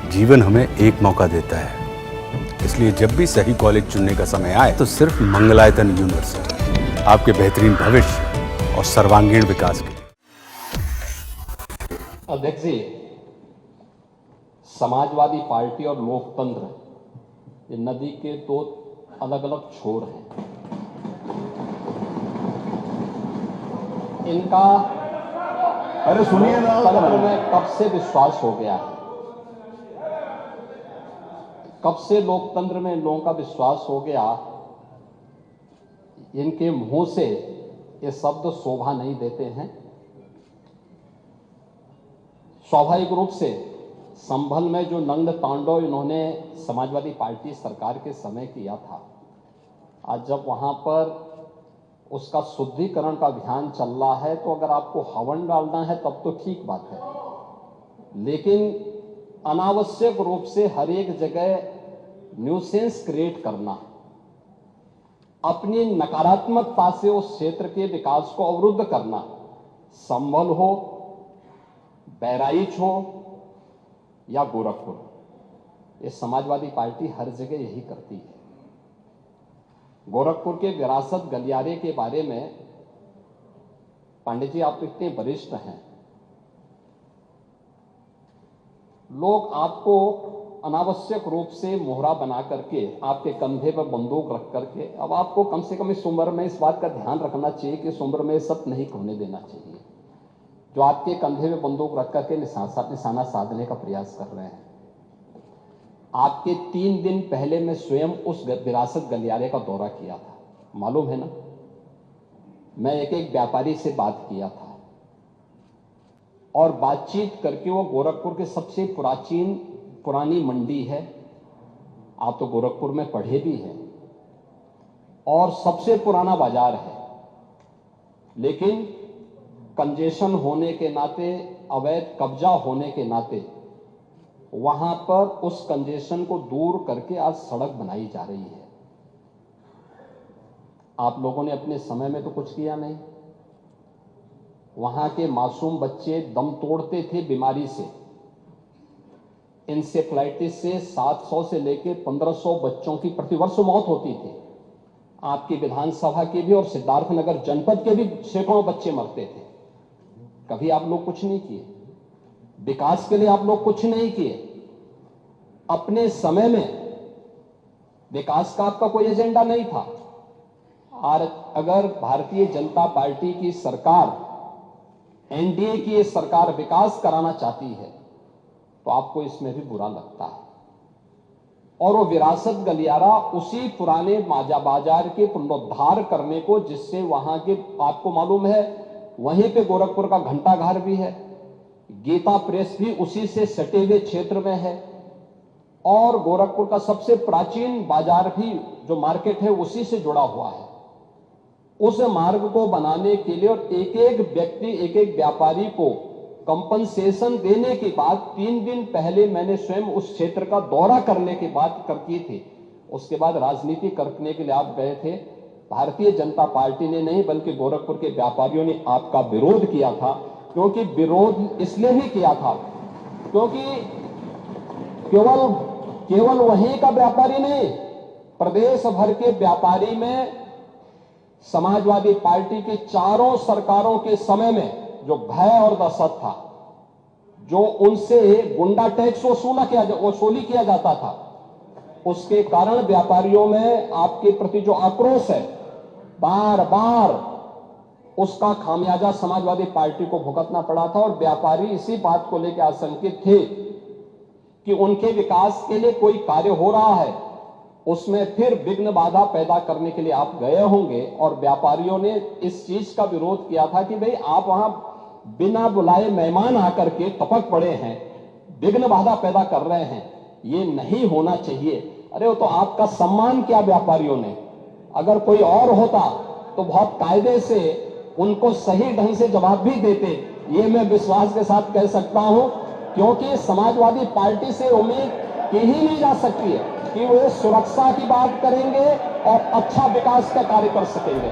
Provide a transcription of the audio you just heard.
जीवन हमें एक मौका देता है, इसलिए जब भी सही कॉलेज चुनने का समय आए तो सिर्फ मंगलायतन यूनिवर्सिटी आपके बेहतरीन भविष्य और सर्वांगीण विकास के लिए। अध्यक्ष जी, समाजवादी पार्टी और लोकतंत्र ये नदी के दो अलग अलग छोर हैं। इनका अरे सुनिए ना, तंत्र में कब से विश्वास हो गया है, कब से लोकतंत्र में लोगों का विश्वास हो गया, इनके मुंह से ये शब्द शोभा नहीं देते हैं। स्वाभाविक रूप से संभल में जो नग्न तांडव इन्होंने समाजवादी पार्टी सरकार के समय किया था, आज जब वहां पर उसका शुद्धिकरण का अभियान चल रहा है, तो अगर आपको हवन डालना है तब तो ठीक बात है, लेकिन अनावश्यक रूप से हर एक जगह न्यूसेंस क्रिएट करना, अपनी नकारात्मकता से उस क्षेत्र के विकास को अवरुद्ध करना, संभल हो, बहराइच हो या गोरखपुर, ये समाजवादी पार्टी हर जगह यही करती है। गोरखपुर के विरासत गलियारे के बारे में पांडे जी आप इतने वरिष्ठ हैं, लोग आपको अनावश्यक रूप से मोहरा बना करके आपके कंधे पर बंदूक रख करके, अब आपको कम से कम इस उम्र में इस बात का ध्यान रखना चाहिए कि इस उम्र में सब नहीं होने देना चाहिए, जो आपके कंधे में बंदूक रख करके निशाना साधने का प्रयास कर रहे हैं। आपके 3 दिन पहले मैं स्वयं उस विरासत गलियारे का दौरा किया था, मालूम है ना। मैं एक व्यापारी से बात किया था और बातचीत करके, वो गोरखपुर के सबसे पुरानी मंडी है, आप तो गोरखपुर में पढ़े भी हैं, और सबसे पुराना बाजार है, लेकिन कंजेशन होने के नाते, अवैध कब्जा होने के नाते वहां पर उस कंजेशन को दूर करके आज सड़क बनाई जा रही है। आप लोगों ने अपने समय में तो कुछ किया नहीं। वहां के मासूम बच्चे दम तोड़ते थे बीमारी से, इंसेफ्लाइटिस से 700 से लेकर 1500 बच्चों की प्रतिवर्ष मौत होती थी। आपकी विधानसभा के भी और सिद्धार्थनगर जनपद के भी सैकड़ों बच्चे मरते थे। कभी आप लोग कुछ नहीं किए, विकास के लिए आप लोग कुछ नहीं किए। अपने समय में विकास का आपका कोई एजेंडा नहीं था। और अगर भारतीय जनता पार्टी की सरकार, एनडीए की ये सरकार विकास कराना चाहती है तो आपको इसमें भी बुरा लगता है। और वो विरासत गलियारा उसी पुराने बाजार के पुनरुद्धार करने को, जिससे वहां के, आपको मालूम है वहीं पे गोरखपुर का घंटाघर भी है, गीता प्रेस भी उसी से सटे हुए क्षेत्र में है, और गोरखपुर का सबसे प्राचीन बाजार भी जो मार्केट है उसी से जुड़ा हुआ है। उस मार्ग को बनाने के लिए और एक एक व्यक्ति, एक एक व्यापारी को कंपनसेशन देने के बाद 3 दिन पहले मैंने स्वयं उस क्षेत्र का दौरा करने की बात की थी। उसके बाद राजनीति करने के लिए आप गए थे। भारतीय जनता पार्टी ने नहीं, बल्कि गोरखपुर के व्यापारियों ने आपका विरोध किया था। क्योंकि विरोध इसलिए भी किया था क्योंकि केवल वहीं का व्यापारी नहीं, प्रदेश भर के व्यापारी में समाजवादी पार्टी की चारों सरकारों के समय में जो भय और दहशत था, जो उनसे गुंडा टैक्स वसूली किया जाता था, उसके कारण व्यापारियों में आपके प्रति जो आक्रोश है, बार बार उसका खामियाजा समाजवादी पार्टी को भुगतना पड़ा था। और व्यापारी इसी बात को लेकर आशंकित थे कि उनके विकास के लिए कोई कार्य हो रहा है, उसमें फिर विघ्न बाधा पैदा करने के लिए आप गए होंगे। और व्यापारियों ने इस चीज का विरोध किया था कि भाई आप वहां बिना बुलाए मेहमान आकर के टपक पड़े हैं, विघ्न बाधा पैदा कर रहे हैं, ये नहीं होना चाहिए। अरे वो तो आपका सम्मान किया व्यापारियों ने। अगर कोई और होता तो बहुत कायदे से उनको सही ढंग से जवाब भी देते, ये मैं विश्वास के साथ कह सकता हूं, क्योंकि समाजवादी पार्टी से उम्मीद की ही नहीं जा सकती है कि वे सुरक्षा की बात करेंगे और अच्छा विकास का कार्य कर सकेंगे।